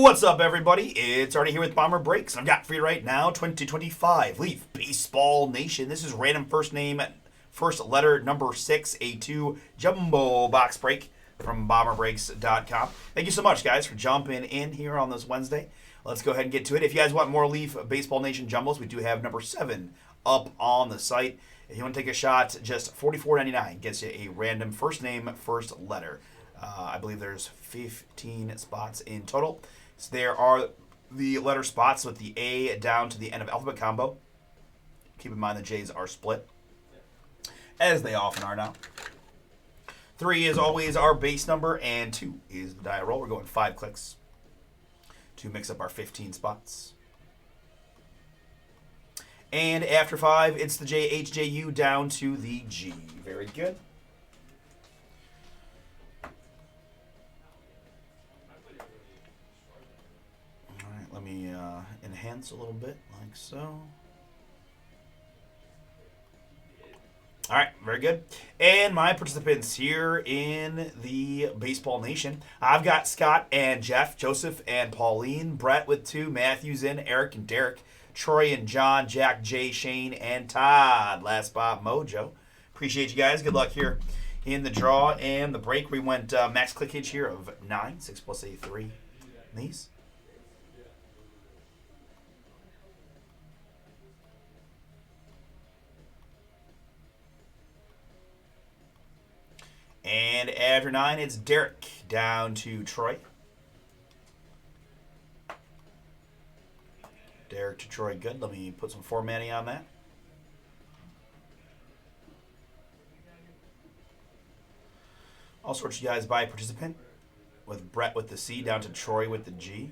What's up, everybody? It's Artie here with Bomber Breaks. I've got for you right now 2025 Leaf Baseball Nation. This is random first name, first letter, number 6A2 Jumbo Box Break from BomberBreaks.com. Thank you so much, guys, for jumping in here on this Wednesday. Let's go ahead and get to it. If you guys want more Leaf Baseball Nation Jumbos, we do have number 7 up on the site. If you want to take a shot, just $44.99 gets you a random first name, first letter. I believe there's 15 spots in total. So there are the letter spots with the A down to the end of alphabet combo. Keep in mind the J's are split, as they often are now. 3 is always our base number, and 2 is the die roll. We're going 5 clicks to mix up our 15 spots. And after 5, it's the JHJU down to the G. Very good. Let me enhance a little bit, like so. All right, very good. And my participants here in the Baseball Nation, I've got Scott and Jeff, Joseph and Pauline, Brett with 2, Matthew's in, Eric and Derek, Troy and John, Jack, Jay, Shane, and Todd. Last spot, Mojo. Appreciate you guys. Good luck here in the draw and the break. We went max clickage here of 9, 6 plus 8, 3. These. And after 9, it's Derek down to Troy. Derek to Troy, good. Let me put some formatting on that. I'll sort you guys by participant, with Brett with the C down to Troy with the G.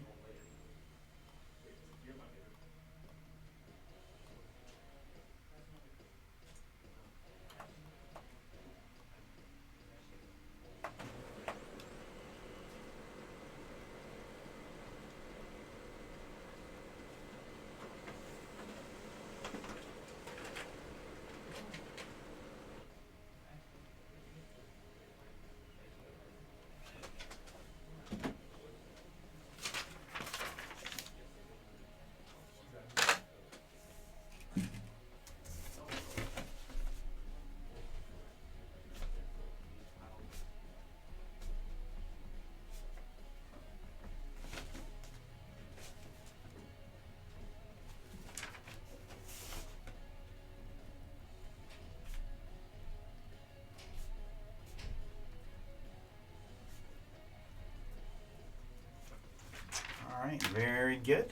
All right, very good.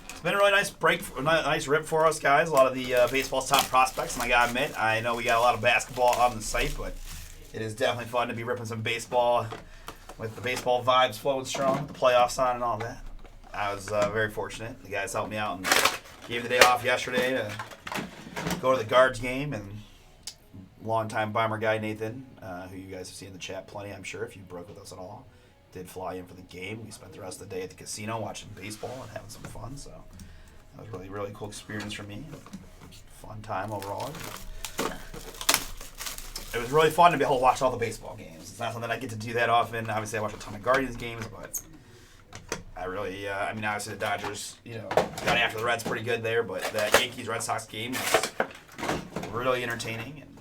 It's been a really nice break, nice rip for us, guys. A lot of the baseball's top prospects, and I gotta admit, I know we got a lot of basketball on the site, but it is definitely fun to be ripping some baseball with the baseball vibes flowing strong, the playoffs on and all that. I was very fortunate. The guys helped me out and gave me the day off yesterday to go to the Guards game, and longtime Bomber guy Nathan, who you guys have seen in the chat plenty, I'm sure, if you broke with us at all, did fly in for the game. We spent the rest of the day at the casino watching baseball and having some fun, so that was really, really cool experience for me. Fun time overall. It was really fun to be able to watch all the baseball games. It's not something I get to do that often. Obviously, I watch a ton of Guardians games, but I really, obviously the Dodgers, got after the Reds pretty good there, but that Yankees-Red Sox game was really entertaining, and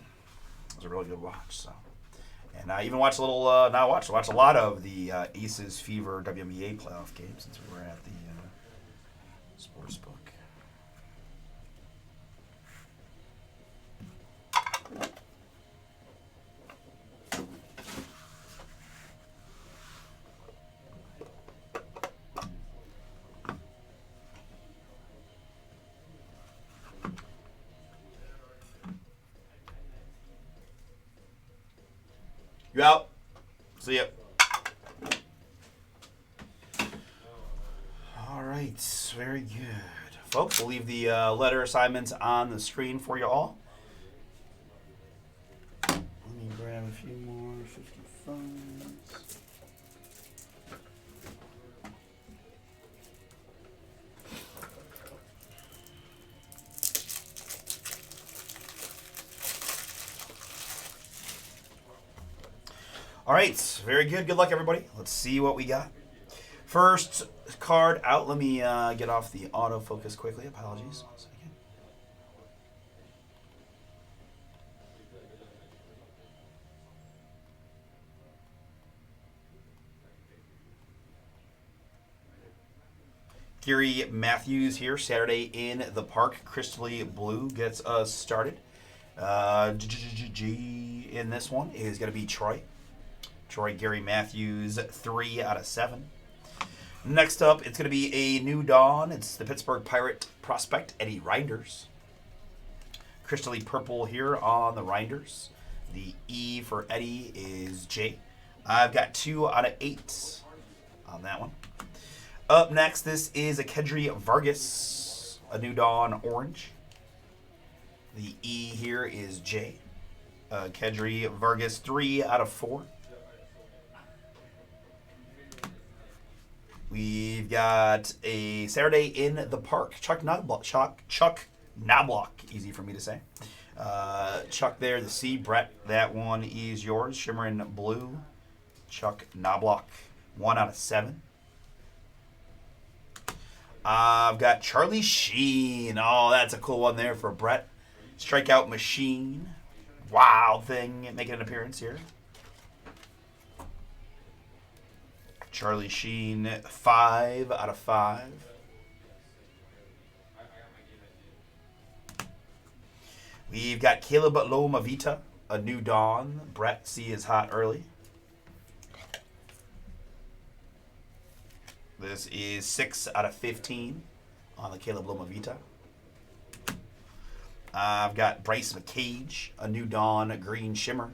it was a really good watch. So, and I even watched a little, watched a lot of the Aces Fever WNBA playoff games since we were at the sports book. You out? See ya. All right, very good. Folks, we'll leave the letter assignments on the screen for you all. Let me grab a few more 55s. All right, very good. Good luck, everybody. Let's see what we got. First card out. Let me get off the autofocus quickly. Apologies. 1 second. Gary Matthews here, Saturday in the Park. Crystally Blue gets us started. In this one is going to be Troy. Troy Gary Matthews, 3 out of 7. Next up, it's going to be a New Dawn. It's the Pittsburgh Pirate prospect, Eddie Reinders. Crystally Purple here on the Reinders. The E for Eddie is J. I've got 2 out of 8 on that one. Up next, this is a Kedry Vargas, a New Dawn Orange. The E here is J. Kedry Vargas, 3 out of 4. We've got a Saturday in the Park, Chuck Knobloch, easy for me to say. Chuck there, the C. Brett, that one is yours. Shimmering Blue, Chuck Knobloch, 1 out of 7. I've got Charlie Sheen. Oh, that's a cool one there for Brett. Strikeout Machine. Wild Thing making an appearance here. Charlie Sheen, 5 out of 5. We've got Caleb Lomavita, a New Dawn. Brett C is hot early. This is 6 out of 15 on the Caleb Lomavita. I've got Bryce McCage, a New Dawn Green Shimmer.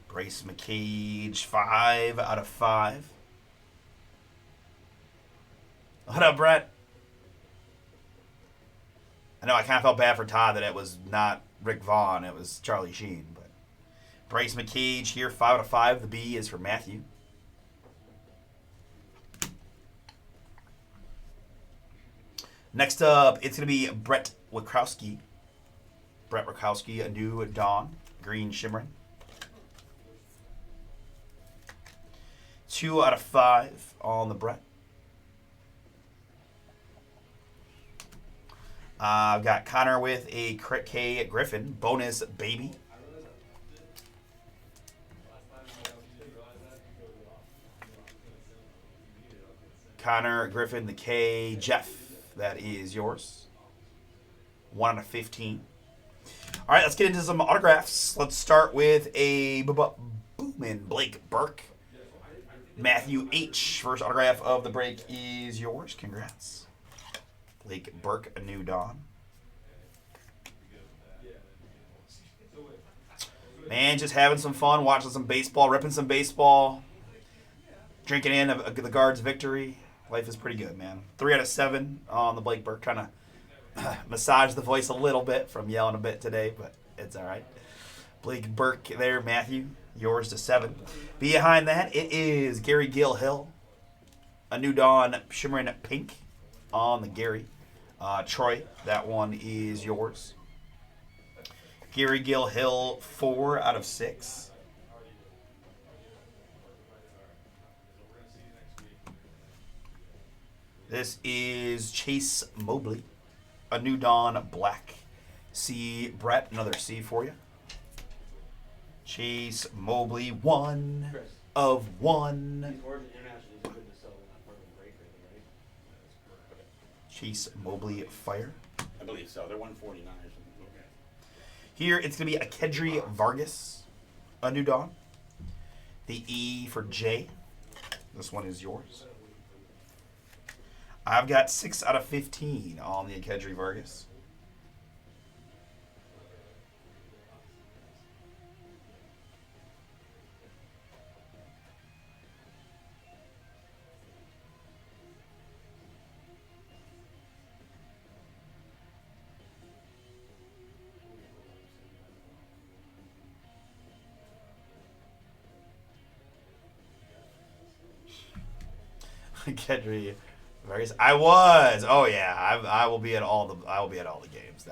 Bryce McCage, 5 out of 5. What up, Brett? I know I kind of felt bad for Todd that it was not Rick Vaughn, it was Charlie Sheen. But Bryce McCage here, 5 out of 5. The B is for Matthew. Next up, it's going to be Brett Witkowski. Brett Witkowski, a New Dawn, Green Shimmering. 2 out of 5 on the Brett. I've got Connor with a K Griffin, bonus baby. Connor Griffin, the K. Jeff, that is yours. 1 out of 15. All right, let's get into some autographs. Let's start with a Boomin' Blake Burke. Matthew H. First autograph of the break is yours. Congrats. Blake Burke, a New Dawn. Man, just having some fun, watching some baseball, ripping some baseball, drinking in the Guards' victory. Life is pretty good, man. 3 out of 7 on the Blake Burke. Kind of massage the voice a little bit from yelling a bit today, but it's all right. Blake Burke there, Matthew. Yours to 7. Behind that, it is Gary Gill Hill. A New Dawn Shimmering Pink on the Gary. Troy, that one is yours. Gary Gill Hill, 4 out of 6. This is Chase Mobley. A New Dawn Black. C. Brett, another C for you. Chase Mobley, 1 of 1. Chase Mobley Fire. I believe so. They're 149 or something. Here it's going to be a Kedry Vargas, a New Dawn. The E for J. This one is yours. I've got 6 out of 15 on the Kedry Vargas. Kedry Vargas. I was. Oh yeah. I will be at all the games.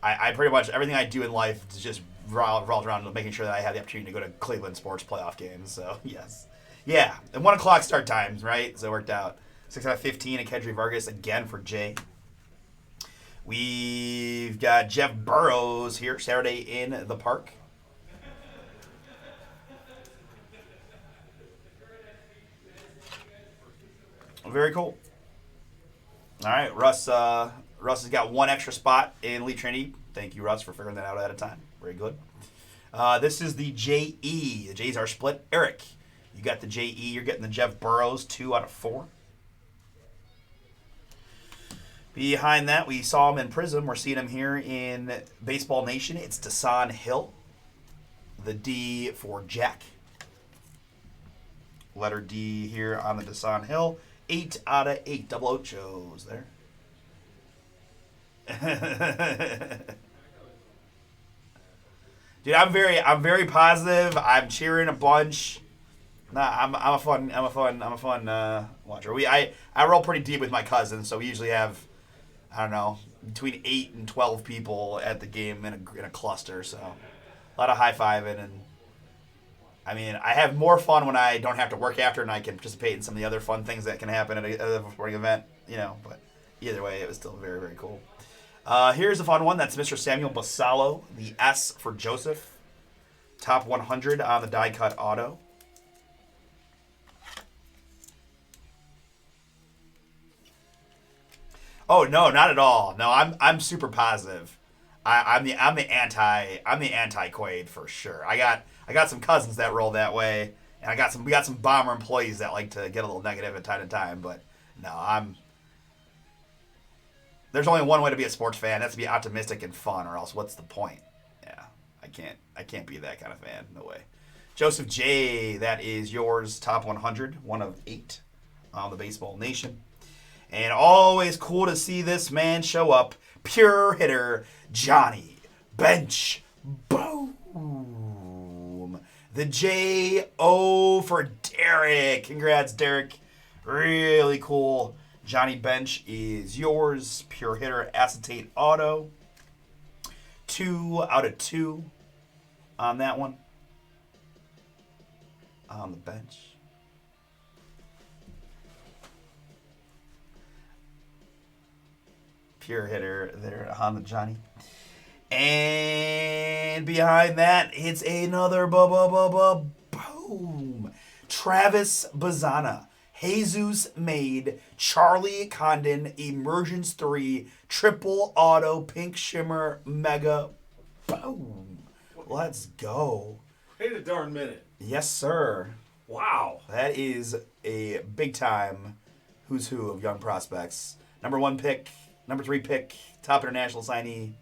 I pretty much everything I do in life is just revolves around making sure that I have the opportunity to go to Cleveland sports playoff games. So yes, yeah, and 1 o'clock start times, right? So it worked out. 6 out of 15 and Kedry Vargas again for Jay. We've got Jeff Burrows here Saturday in the park. Very cool. All right, Russ. Russ has got 1 extra spot in Elite Trinity. Thank you, Russ, for figuring that out at a time. Very good. This is the JE. The J's are split. Eric, you got the JE. You're getting the Jeff Burrows 2 out of 4. Behind that, we saw him in Prism. We're seeing him here in Baseball Nation. It's Dasan Hill. The D for Jack. Letter D here on the Dasan Hill. 8 out of 8. Double ochos there. Dude, I'm very positive. I'm cheering a bunch. Nah, I'm a fun watcher. I roll pretty deep with my cousins, so we usually have, I don't know, between 8 and 12 people at the game in a cluster. So a lot of high fiving, and I mean, I have more fun when I don't have to work after and I can participate in some of the other fun things that can happen at a sporting event, you know. But either way, it was still very, very cool. Here's a fun one. That's Mr. Samuel Basallo, the S for Joseph. Top 100 on the die cut auto. Oh no, not at all. No, I'm super positive. I'm the anti Quaid for sure. I got some cousins that roll that way, and we got some bomber employees that like to get a little negative at time to time. But no, there's only one way to be a sports fan. That's to be optimistic and fun, or else what's the point? Yeah, I can't be that kind of fan. No way. Joseph J, that is yours. Top 100, 1 of 8 on the Baseball Nation. And always cool to see this man show up. Pure hitter, Johnny Bench. Boom. The J-O for Derek. Congrats, Derek. Really cool. Johnny Bench is yours. Pure hitter, acetate auto. 2 out of 2 on that one. On the bench. Pure hitter there on the Johnny. And behind that, it's another boom. Travis Bazana. Jesus made Charlie Condon Emergence 3 triple auto pink shimmer mega boom. Let's go. Wait a darn minute. Yes, sir. Wow. That is a big time who's who of young prospects. Number 1 pick, number 3 pick, top international signee.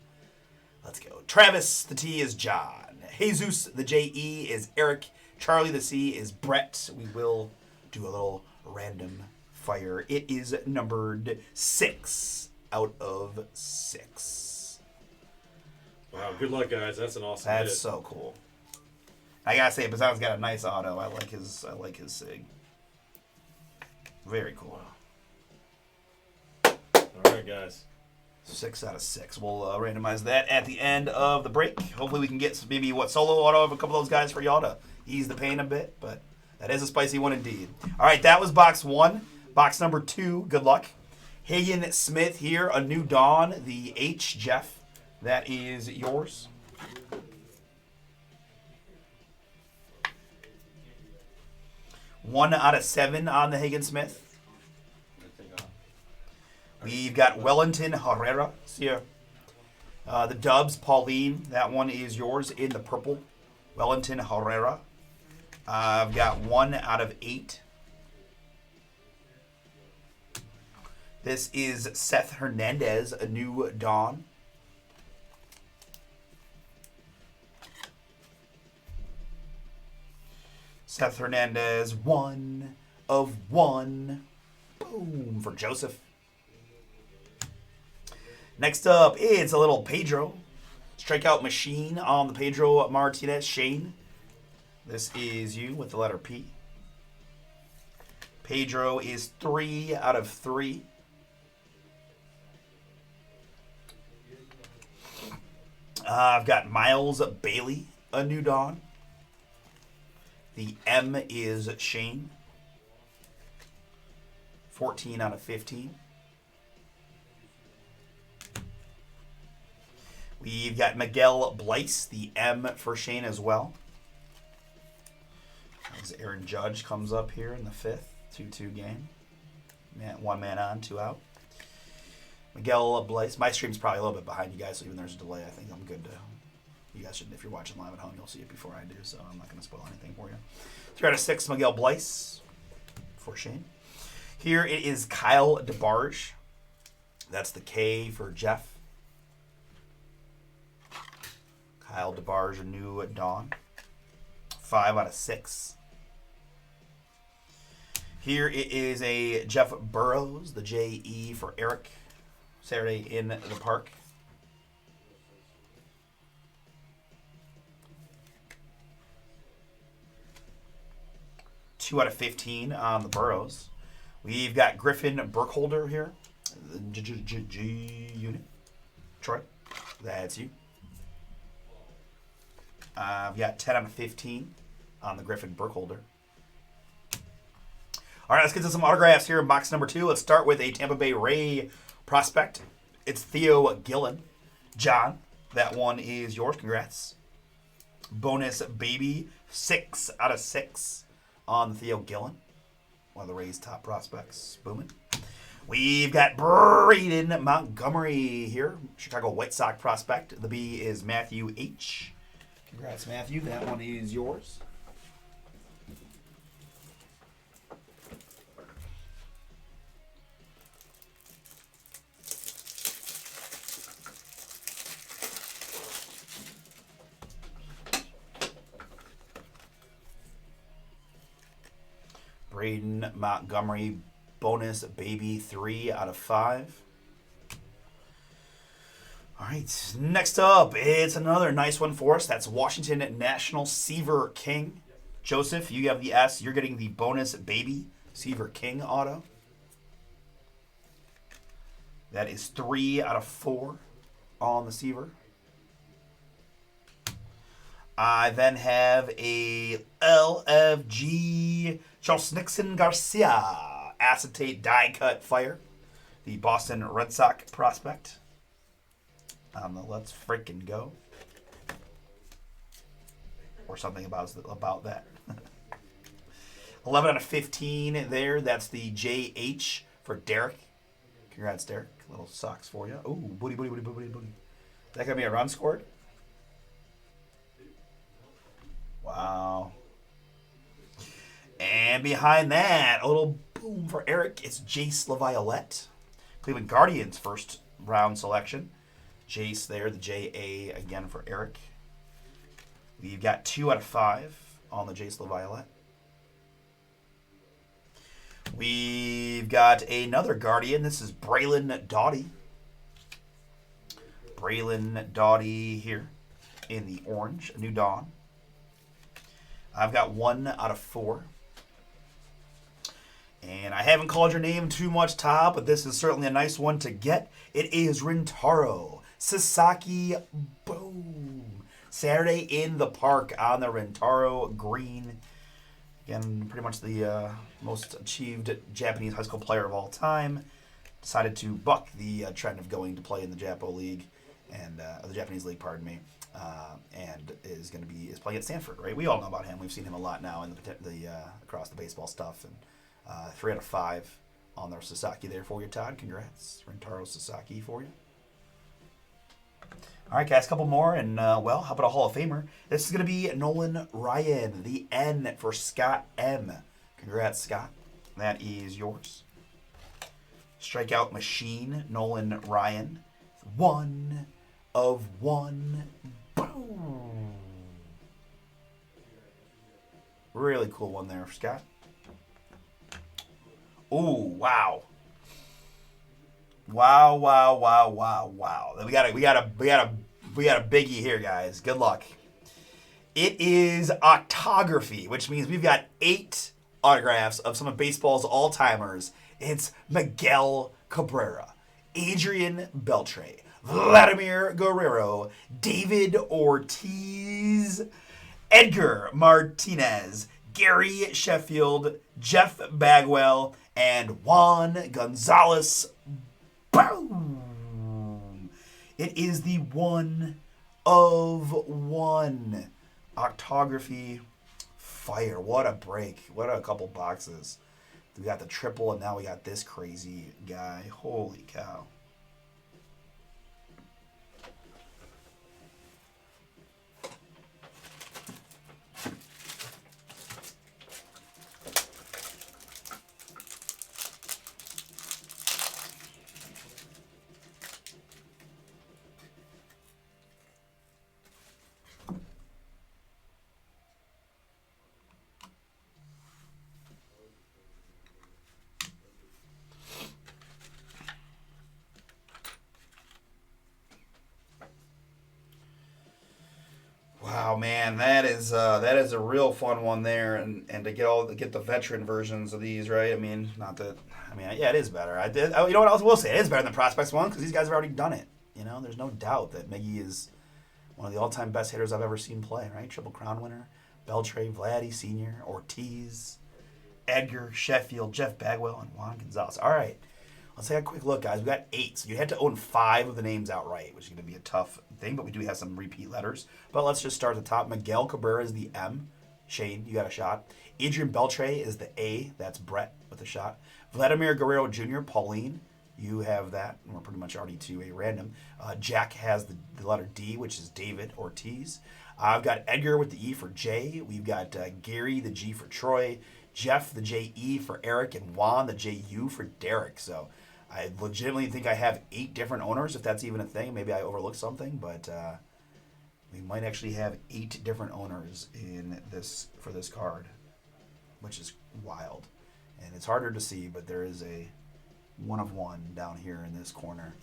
Let's go. Travis, the T is John. Jesus, the J-E is Eric. Charlie, the C is Brett. We will do a little random fire. It is numbered 6 out of 6. Wow, good luck, guys. That's an awesome That's hit. so cool. I gotta say, Bazan's got a nice auto. I like his sig. Very cool. All right, guys. 6 out of 6. We'll randomize that at the end of the break. Hopefully we can get maybe solo auto of a couple of those guys for y'all to ease the pain a bit, but that is a spicy one indeed. All right, that was box 1. Box number 2, good luck. Hagen Smith here, a new dawn, the H, Jeff. That is yours. One out of 7 on the Hagen Smith. We've got Wellington Herrera here. The Dubs, Pauline, that one is yours in the purple. Wellington Herrera. I've got 1 out of 8. This is Seth Hernandez, a new dawn. Seth Hernandez, 1 of 1. Boom for Joseph. Next up, it's a little Pedro. Strikeout machine on the Pedro Martinez. Shane, this is you with the letter P. Pedro is 3 out of 3. I've got Miles Bailey, A New Dawn. The M is Shane. 14 out of 15. We've got Miguel Blyce, the M for Shane as well. As Aaron Judge comes up here in the 5th, 2-2 game. One man on, 2 out. Miguel Blyce. My stream's probably a little bit behind you guys, so even there's a delay, I think I'm good to... You guys should, if you're watching live at home, you'll see it before I do, so I'm not going to spoil anything for you. 3 out of 6, Miguel Blyce for Shane. Here it is Kyle DeBarge. That's the K for Jeff. Kyle DeBarge, A New Dawn. 5 out of 6. Here it is a Jeff Burrows, the J-E for Eric. Saturday in the Park. Two out of 15 on the Burrows. We've got Griffin Burkholder here. The G unit. Troy, that's you. We've got 10 out of 15 on the Griffin Burkholder. All right, let's get to some autographs here in box number 2. Let's start with a Tampa Bay Ray prospect. It's Theo Gillen. John, that one is yours. Congrats. Bonus baby, 6 out of 6 on Theo Gillen. One of the Rays' top prospects. Booming. We've got Braden Montgomery here. Chicago White Sox prospect. The B is Matthew H. Congrats, Matthew. That one is yours. Braden Montgomery, bonus baby, 3 out of 5. All right, next up, it's another nice one for us. That's Washington National Seaver King. Joseph, you have the S. You're getting the bonus baby Seaver King auto. That is 3 out of 4 on the Seaver. I then have a LFG Charles Nixon Garcia acetate die cut fire, the Boston Red Sox prospect. Let's freaking go, or something about that. 11 out of 15 there. That's the JH for Derek. Congrats, Derek. Little socks for you. Oh, booty. Is that gonna be a run scored? Wow. And behind that, a little boom for Eric. It's Jace LaViolette. Cleveland Guardians first round selection. Jace there, the J-A again for Eric. We've got 2 out of 5 on the Jace LaViolette. We've got another Guardian. This is Braylon Doughty. Braylon Doughty here in the orange, A New Dawn. I've got 1 out of 4. And I haven't called your name too much, Todd, but this is certainly a nice one to get. It is Rintaro Sasaki. Boom. Saturday in the Park on the Rintaro green. Again, pretty much the most achieved Japanese high school player of all time. Decided to buck the trend of going to play in the Japo League, and the Japanese League, pardon me. And is playing at Stanford, right? We all know about him. We've seen him a lot now in the across the baseball stuff. And 3 out of 5 on their Sasaki there for you, Todd. Congrats, Rintaro Sasaki for you. All right, guys, a couple more, and how about a Hall of Famer? This is going to be Nolan Ryan, the N for Scott M. Congrats, Scott. That is yours. Strikeout machine, Nolan Ryan. 1 of 1. Boom. Really cool one there, Scott. Ooh, wow. Wow. We got a biggie here, guys. Good luck. It is autography, which means we've got 8 autographs of some of baseball's all-timers. It's Miguel Cabrera, Adrian Beltre, Vladimir Guerrero, David Ortiz, Edgar Martinez, Gary Sheffield, Jeff Bagwell, and Juan Gonzalez. Boom! It is the 1 of 1 Octography Fire. What a break. What a couple boxes. We got the triple, and now we got this crazy guy. Holy cow. Wow, man, that is a real fun one there, and to get the veteran versions of these, right? I mean, yeah, it is better. You know what else I will say? It is better than the Prospects one because these guys have already done it. You know, there's no doubt that Miggy is one of the all-time best hitters I've ever seen play. Right, Triple Crown winner, Beltre, Vladdy Sr., Ortiz, Edgar, Sheffield, Jeff Bagwell, and Juan Gonzalez. All right. Let's take a quick look, guys. We got 8. So you had to own 5 of the names outright, which is going to be a tough thing, but we do have some repeat letters. But let's just start at the top. Miguel Cabrera is the M. Shane, you got a shot. Adrian Beltre is the A. That's Brett with a shot. Vladimir Guerrero Jr., Pauline, you have that. And we're pretty much already to a random. Jack has the letter D, which is David Ortiz. I've got Edgar with the E for J. We've got Gary, the G for Troy. Jeff, the J-E for Eric. And Juan, the J-U for Derek. So I legitimately think I have 8 different owners, if that's even a thing. Maybe I overlooked something, but we might actually have 8 different owners for this card, which is wild. And it's harder to see, but there is a 1 of 1 down here in this corner.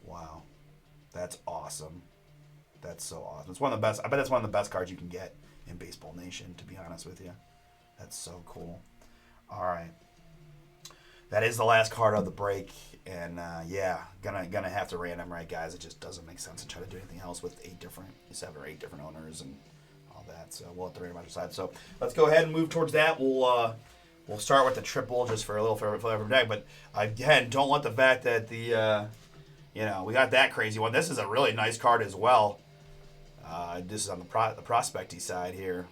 Wow. That's awesome. That's so awesome. It's one of the best. I bet that's one of the best cards you can get in Baseball Nation, to be honest with you. That's so cool. All right. That is the last card of the break, and yeah, gonna have to random, right, guys? It just doesn't make sense to try to do anything else with 7 or 8 different owners and all that. So we'll have to randomize side. So let's go ahead and move towards that. We'll start with the triple just for a little flavor of deck, but again, don't let the fact that we got that crazy one. This is a really nice card as well. This is on the prospecty side here,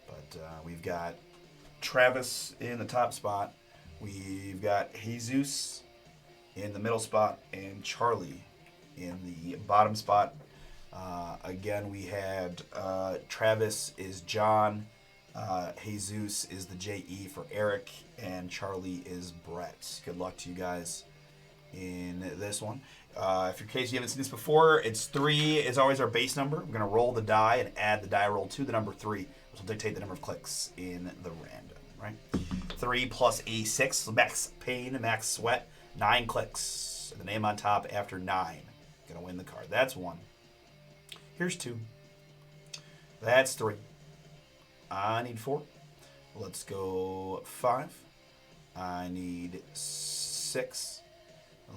but we've got Travis in the top spot. We've got Jesus in the middle spot and Charlie in the bottom spot. Again, we had Travis is John, Jesus is the J-E for Eric, and Charlie is Brett. Good luck to you guys in this one. If in case you haven't seen this before, it's 3 is always our base number. We're going to roll the die and add the die roll to the number 3, which will dictate the number of clicks in the random, right? 3 plus a 6, max pain, max sweat, 9 clicks. The name on top after 9. Going to win the card. That's 1. Here's 2. That's 3. I need 4. Let's go 5. I need 6.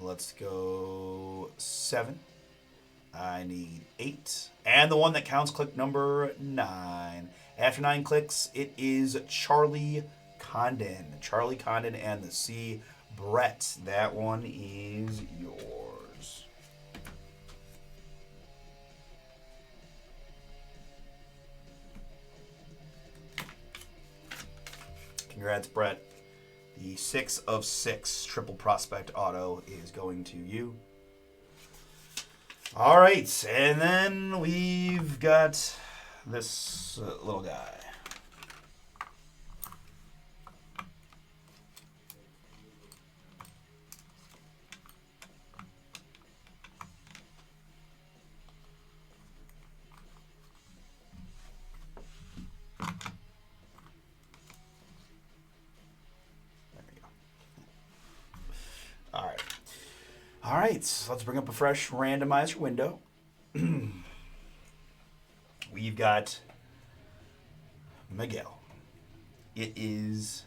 Let's go 7. I need 8. And the one that counts, click number 9. After 9 clicks, it is Charlie Condon. Charlie Condon and the C. Brett. That one is yours. Congrats, Brett. The 6 of 6 triple prospect auto is going to you. All right, and then we've got this little guy. All right, so let's bring up a fresh randomizer window. We've got Miguel. It is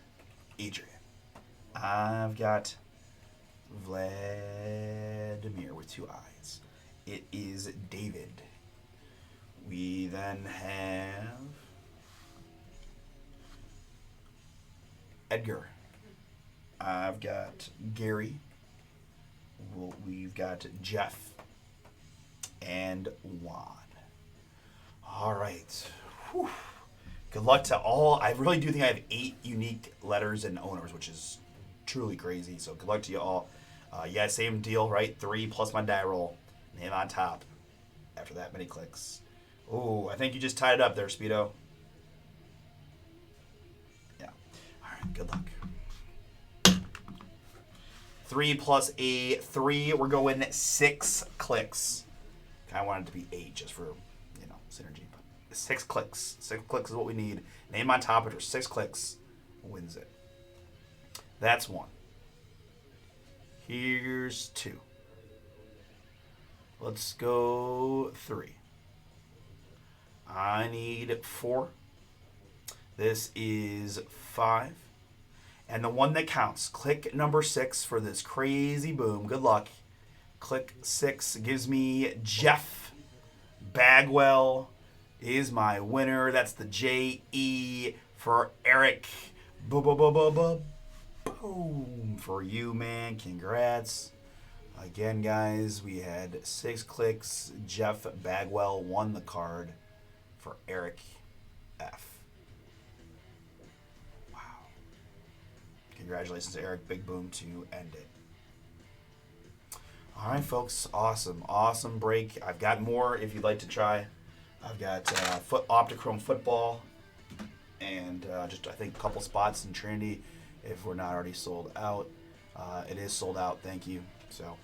Adrian. I've got Vladimir. Demir with 2 eyes. It is David. We then have Edgar. I've got Gary. We've got Jeff. And Juan. All right. Whew. Good luck to all. I really do think I have 8 unique letters and owners, which is truly crazy. So good luck to you all. Yeah, same deal, right? 3 plus my die roll. Name on top. After that many clicks. Oh, I think you just tied it up there, Speedo. Yeah. All right, good luck. 3 plus a 3. We're going 6 clicks. I wanted it to be 8 just for, synergy. But 6 clicks. 6 clicks is what we need. Name on top after 6 clicks wins it. That's 1. Here's 2. Let's go 3. I need 4. This is 5. And the one that counts. Click number 6 for this crazy boom. Good luck. Click 6 gives me Jeff Bagwell is my winner. That's the J-E for Eric. Boom for you, man. Congrats. Again, guys, we had 6 clicks. Jeff Bagwell won the card for Eric F. Wow. Congratulations, Eric. Big boom to end it. All right, folks. Awesome break. I've got more if you'd like to try. I've got Optichrome football and just, I think, a couple spots in Trinity if we're not already sold out. It is sold out. Thank you. So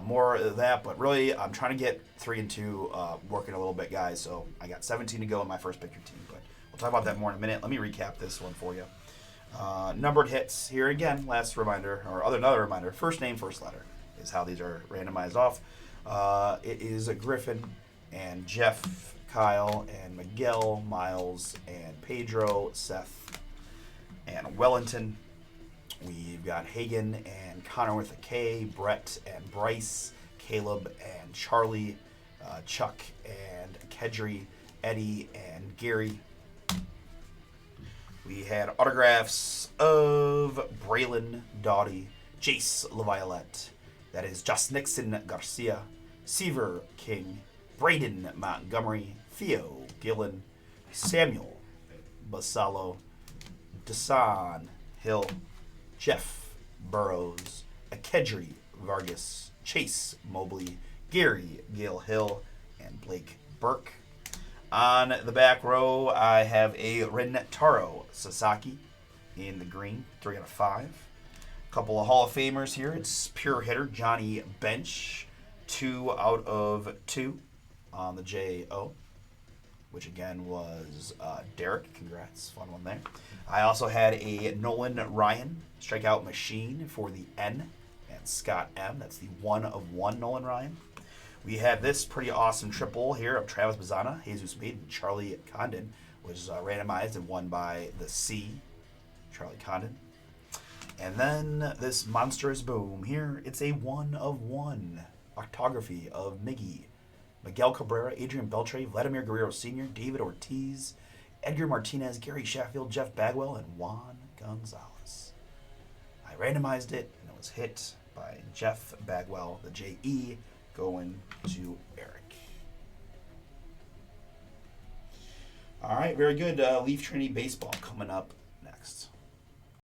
more of that, but really I'm trying to get 3 and 2 working a little bit, guys. So I got 17 to go in my first pick your team, but we'll talk about that more in a minute. Let me recap this one for you. Numbered hits here again. Last reminder, or another reminder. First name, first letter is how these are randomized off. It is a Griffin and Jeff, Kyle and Miguel, Miles and Pedro, Seth and Wellington. We've got Hagen and Connor with a K, Brett and Bryce, Caleb and Charlie, Chuck and Kedri, Eddie and Gary. We had autographs of Braylon Doughty, Jace LaViolette, that is Just Nixon Garcia, Seaver King, Braden Montgomery, Theo Gillen, Samuel Basalo, Desan Hill, Jeff Burrows, Akedri Vargas, Chase Mobley, Gary Gale Hill, and Blake Burke. On the back row, I have a Rentaro Sasaki in the green, 3 out of 5. A couple of Hall of Famers here. It's pure hitter Johnny Bench, 2 out of 2 on the J-O, which again was Derek. Congrats. Fun one there. I also had a Nolan Ryan strikeout machine for the N and Scott M. That's the 1 of 1 Nolan Ryan. We had this pretty awesome triple here of Travis Bazzana, Jesus Maiden, Charlie Condon, which is randomized and won by the C, Charlie Condon. And then this monstrous boom here. It's a 1 of 1 octography of Miggy, Miguel Cabrera, Adrian Beltre, Vladimir Guerrero Sr., David Ortiz, Edgar Martinez, Gary Sheffield, Jeff Bagwell, and Juan Gonzalez. I randomized it, and it was hit by Jeff Bagwell, the J-E, going to Eric. All right, very good. Leaf Trinity Baseball coming up